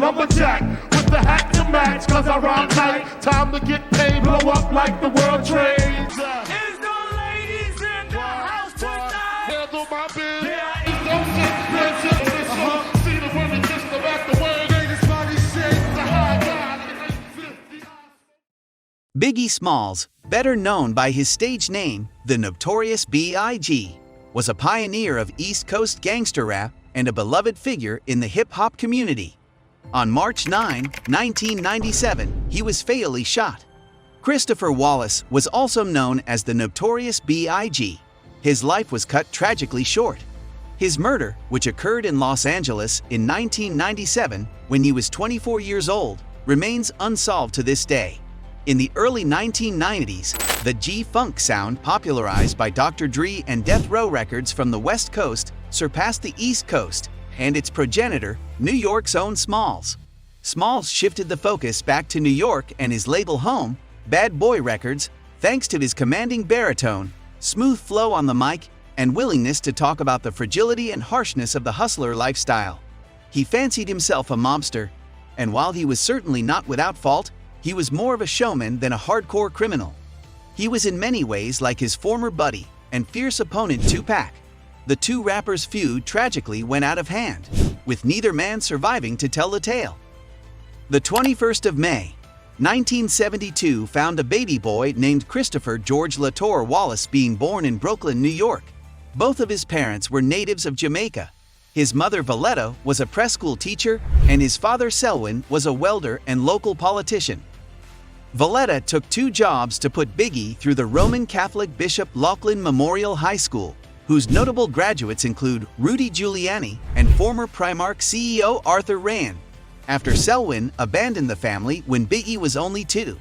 lumberjack with the hat to match, cause I rhyme tight. Time to get paid, blow up like the world trades. Is the ladies in the house tonight? Handle my biz. Yeah, it's no such see the women just about the word. Latest body shit, the high guy. Biggie Smalls, better known by his stage name, the Notorious B.I.G., was a pioneer of East Coast gangster rap and a beloved figure in the hip-hop community. On March 9, 1997, he was fatally shot. Christopher Wallace was also known as the Notorious B.I.G. His life was cut tragically short. His murder, which occurred in Los Angeles in 1997 when he was 24 years old, remains unsolved to this day. In the early 1990s, the G-Funk sound, popularized by Dr. Dre and Death Row Records from the West Coast, surpassed the East Coast and its progenitor, New York's own Smalls. Smalls shifted the focus back to New York and his label home, Bad Boy Records, thanks to his commanding baritone, smooth flow on the mic, and willingness to talk about the fragility and harshness of the hustler lifestyle. He fancied himself a mobster, and while he was certainly not without fault, he was more of a showman than a hardcore criminal. He was in many ways like his former buddy and fierce opponent Tupac. The two rappers' feud tragically went out of hand, with neither man surviving to tell the tale. The 21st of May, 1972 found a baby boy named Christopher George Latour Wallace being born in Brooklyn, New York. Both of his parents were natives of Jamaica. His mother Valletta was a preschool teacher, and his father Selwyn was a welder and local politician. Valletta took two jobs to put Biggie through the Roman Catholic Bishop Laughlin Memorial High School, whose notable graduates include Rudy Giuliani and former Primark CEO Arthur Rand, after Selwyn abandoned the family when Biggie was only 2.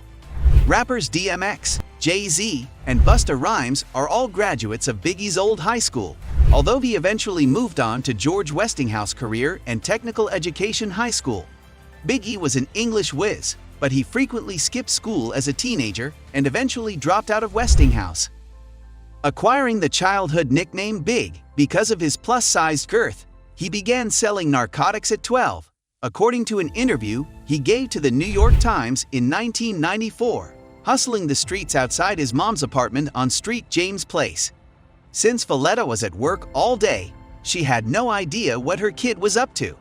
Rappers DMX, Jay-Z, and Busta Rhymes are all graduates of Biggie's old high school, although he eventually moved on to George Westinghouse Career and Technical Education High School. Biggie was an English whiz, but he frequently skipped school as a teenager and eventually dropped out of Westinghouse. Acquiring the childhood nickname Big because of his plus-sized girth, he began selling narcotics at 12, according to an interview he gave to the New York Times in 1994, hustling the streets outside his mom's apartment on Street James Place. Since Valletta was at work all day, she had no idea what her kid was up to.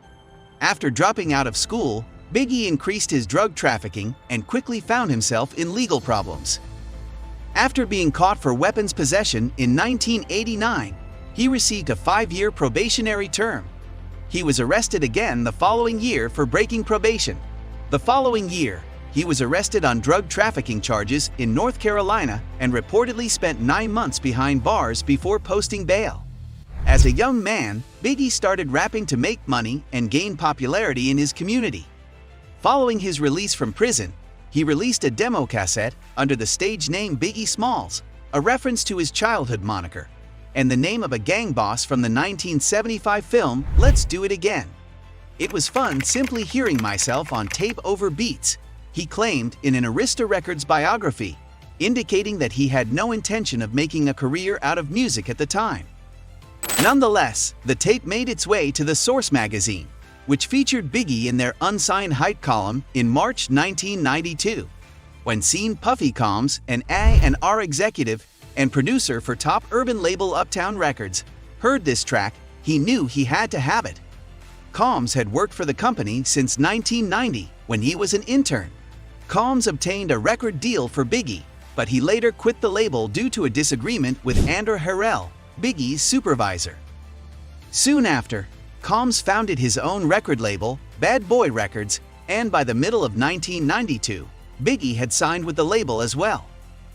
After dropping out of school, Biggie increased his drug trafficking and quickly found himself in legal problems. After being caught for weapons possession in 1989, he received a 5-year probationary term. He was arrested again the following year for breaking probation. The following year, he was arrested on drug trafficking charges in North Carolina and reportedly spent 9 months behind bars before posting bail. As a young man, Biggie started rapping to make money and gain popularity in his community. Following his release from prison, he released a demo cassette under the stage name Biggie Smalls, a reference to his childhood moniker, and the name of a gang boss from the 1975 film Let's Do It Again. It was fun simply hearing myself on tape over beats, he claimed in an Arista Records biography, indicating that he had no intention of making a career out of music at the time. Nonetheless, the tape made its way to the Source magazine, which featured Biggie in their unsigned hype column in March 1992. When seen, Puffy Combs, an A&R executive and producer for top urban label Uptown Records, heard this track, he knew he had to have it. Combs had worked for the company since 1990 when he was an intern. Combs obtained a record deal for Biggie, but he later quit the label due to a disagreement with Andrew Harrell, Biggie's supervisor. Soon after, Combs founded his own record label, Bad Boy Records, and by the middle of 1992, Biggie had signed with the label as well.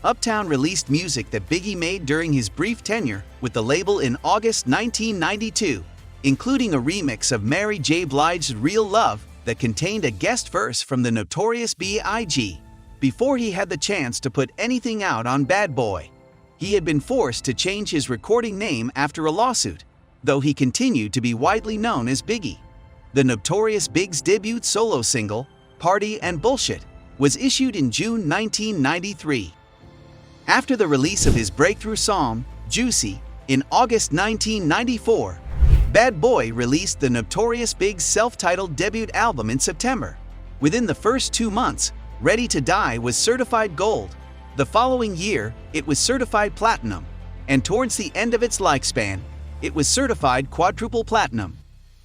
Uptown released music that Biggie made during his brief tenure with the label in August 1992, including a remix of Mary J. Blige's Real Love that contained a guest verse from the Notorious B.I.G. Before he had the chance to put anything out on Bad Boy, he had been forced to change his recording name after a lawsuit, though he continued to be widely known as Biggie. The Notorious Big's debut solo single, Party and Bullshit, was issued in June 1993. After the release of his breakthrough song, Juicy, in August 1994, Bad Boy released the Notorious B.I.G's self-titled debut album in September. Within the first 2 months, Ready to Die was certified gold. The following year, it was certified platinum, and towards the end of its lifespan, it was certified quadruple platinum.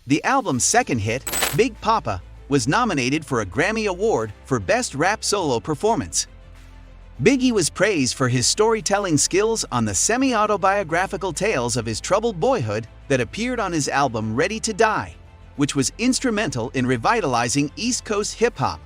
The album's second hit, Big Papa, was nominated for a Grammy Award for Best Rap Solo Performance. Biggie was praised for his storytelling skills on the semi-autobiographical tales of his troubled boyhood that appeared on his album Ready to Die, which was instrumental in revitalizing East Coast hip-hop.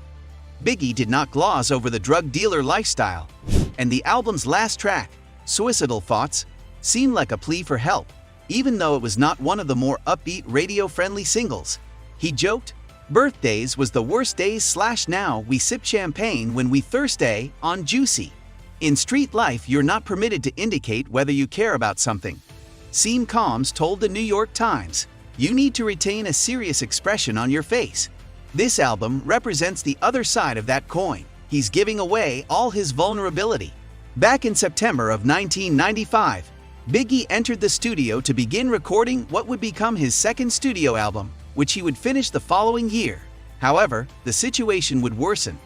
Biggie did not gloss over the drug dealer lifestyle, and the album's last track, Suicidal Thoughts, seemed like a plea for help, even though it was not one of the more upbeat radio-friendly singles. He joked, "Birthdays was the worst days / now we sip champagne when we thirsty on juicy." In street life, you're not permitted to indicate whether you care about something. Seem Combs told the New York Times, "You need to retain a serious expression on your face." This album represents the other side of that coin. He's giving away all his vulnerability. Back in September of 1995, Biggie entered the studio to begin recording what would become his second studio album, which he would finish the following year. However, the situation would worsen.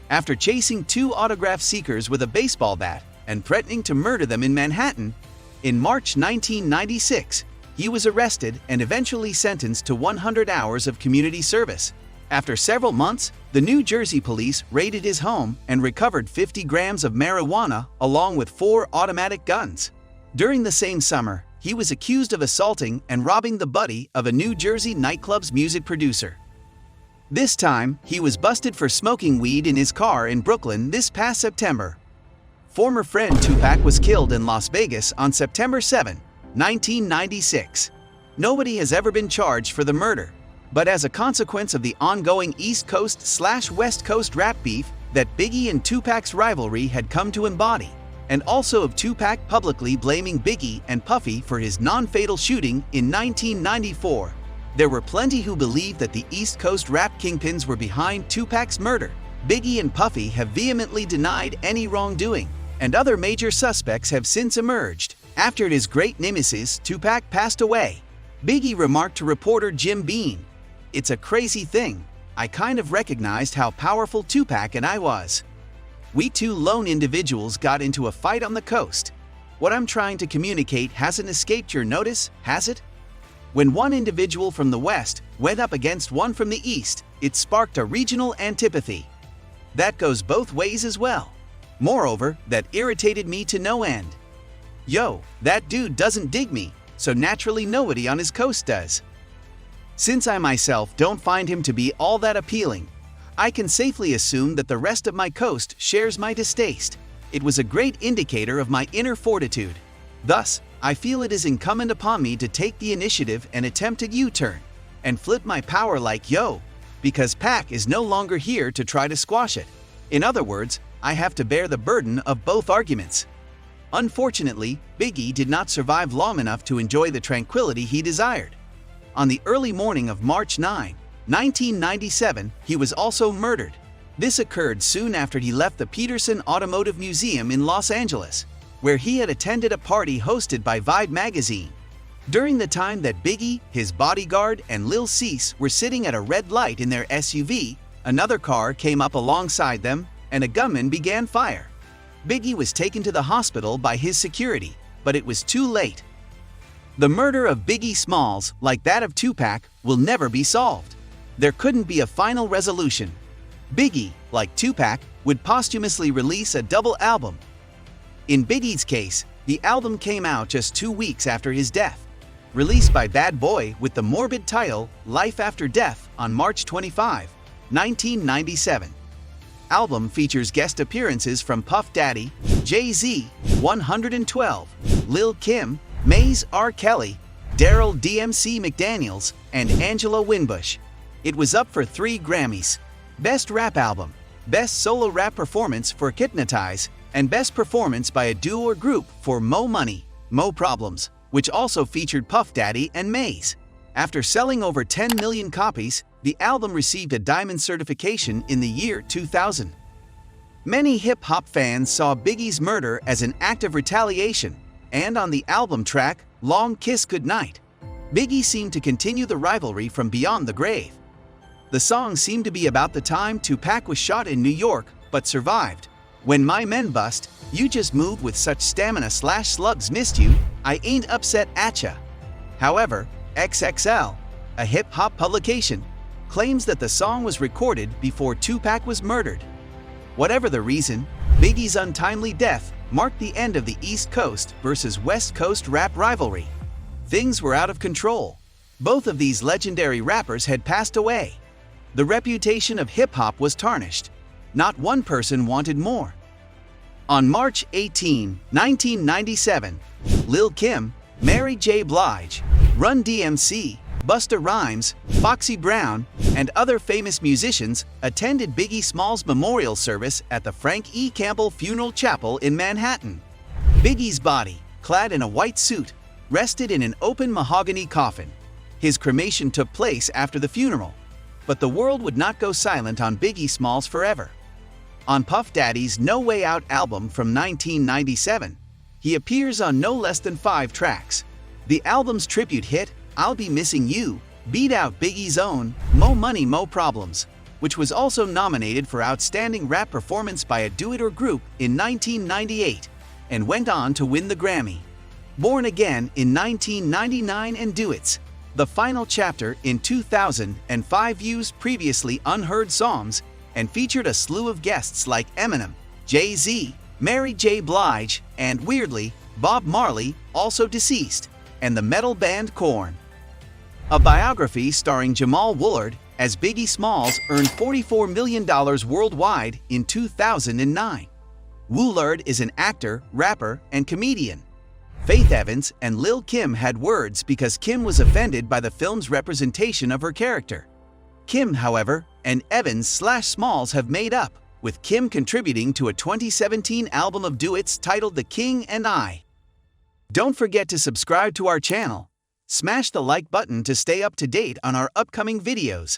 After chasing 2 autograph seekers with a baseball bat and threatening to murder them in Manhattan, in March 1996, he was arrested and eventually sentenced to 100 hours of community service. After several months, the New Jersey police raided his home and recovered 50 grams of marijuana along with 4 automatic guns. During the same summer, he was accused of assaulting and robbing the buddy of a New Jersey nightclub's music producer. This time, he was busted for smoking weed in his car in Brooklyn this past September. Former friend Tupac was killed in Las Vegas on September 7, 1996. Nobody has ever been charged for the murder, but as a consequence of the ongoing East Coast/West Coast rap beef that Biggie and Tupac's rivalry had come to embody, and also of Tupac publicly blaming Biggie and Puffy for his non-fatal shooting in 1994, there were plenty who believed that the East Coast rap kingpins were behind Tupac's murder. Biggie and Puffy have vehemently denied any wrongdoing, and other major suspects have since emerged. After his great nemesis, Tupac, passed away, Biggie remarked to reporter Jim Beam, "It's a crazy thing. I kind of recognized how powerful Tupac and I was. We 2 lone individuals got into a fight on the coast. What I'm trying to communicate hasn't escaped your notice, has it? When one individual from the West went up against one from the East, it sparked a regional antipathy. That goes both ways as well. Moreover, that irritated me to no end. Yo, that dude doesn't dig me, so naturally nobody on his coast does. Since I myself don't find him to be all that appealing, I can safely assume that the rest of my coast shares my distaste. It was a great indicator of my inner fortitude. Thus, I feel it is incumbent upon me to take the initiative and attempt a U-turn, and flip my power like yo, because Pac is no longer here to try to squash it. In other words, I have to bear the burden of both arguments." Unfortunately, Biggie did not survive long enough to enjoy the tranquility he desired. On the early morning of March 9, 1997, he was also murdered. This occurred soon after he left the Peterson Automotive Museum in Los Angeles, where he had attended a party hosted by Vibe magazine. During the time that Biggie, his bodyguard, and Lil Cease were sitting at a red light in their SUV, another car came up alongside them, and a gunman began fire. Biggie was taken to the hospital by his security, but it was too late. The murder of Biggie Smalls, like that of Tupac, will never be solved. There couldn't be a final resolution. Biggie, like Tupac, would posthumously release a double album. In Biggie's case, the album came out just 2 weeks after his death, released by Bad Boy with the morbid title Life After Death on March 25, 1997. Album features guest appearances from Puff Daddy, Jay-Z, 112, Lil Kim, Maze R. Kelly, Daryl DMC McDaniels, and Angela Winbush. It was up for 3 Grammys: Best Rap Album, Best Solo Rap Performance for Hypnotize, and Best Performance by a Duo or Group for Mo Money, Mo Problems, which also featured Puff Daddy and Maze. After selling over 10 million copies, the album received a diamond certification in the year 2000. Many hip-hop fans saw Biggie's murder as an act of retaliation, and on the album track, Long Kiss Goodnight, Biggie seemed to continue the rivalry from beyond the grave. The song seemed to be about the time Tupac was shot in New York but survived. When my men bust, you just move with such stamina/slugs missed you, I ain't upset at ya. However, XXL, a hip-hop publication, claims that the song was recorded before Tupac was murdered. Whatever the reason, Biggie's untimely death marked the end of the East Coast versus West Coast rap rivalry. Things were out of control. Both of these legendary rappers had passed away. The reputation of hip-hop was tarnished. Not one person wanted more. On March 18, 1997, Lil' Kim, Mary J. Blige, Run DMC, Busta Rhymes, Foxy Brown, and other famous musicians attended Biggie Smalls' memorial service at the Frank E. Campbell Funeral Chapel in Manhattan. Biggie's body, clad in a white suit, rested in an open mahogany coffin. His cremation took place after the funeral, but the world would not go silent on Biggie Smalls forever. On Puff Daddy's No Way Out album from 1997, he appears on no less than 5 tracks. The album's tribute hit, I'll Be Missing You, beat out Biggie's own Mo Money Mo Problems, which was also nominated for Outstanding Rap Performance by a Duet or Group in 1998, and went on to win the Grammy. Born Again in 1999 and Duets, the final chapter in 2005 used previously unheard songs and featured a slew of guests like Eminem, Jay-Z, Mary J. Blige, and weirdly, Bob Marley, also deceased, and the metal band Korn. A biography starring Jamal Woolard as Biggie Smalls earned $44 million worldwide in 2009. Woolard is an actor, rapper, and comedian. Faith Evans and Lil' Kim had words because Kim was offended by the film's representation of her character. Kim, however, and Evans/Smalls have made up, with Kim contributing to a 2017 album of duets titled The King and I. Don't forget to subscribe to our channel. Smash the like button to stay up to date on our upcoming videos.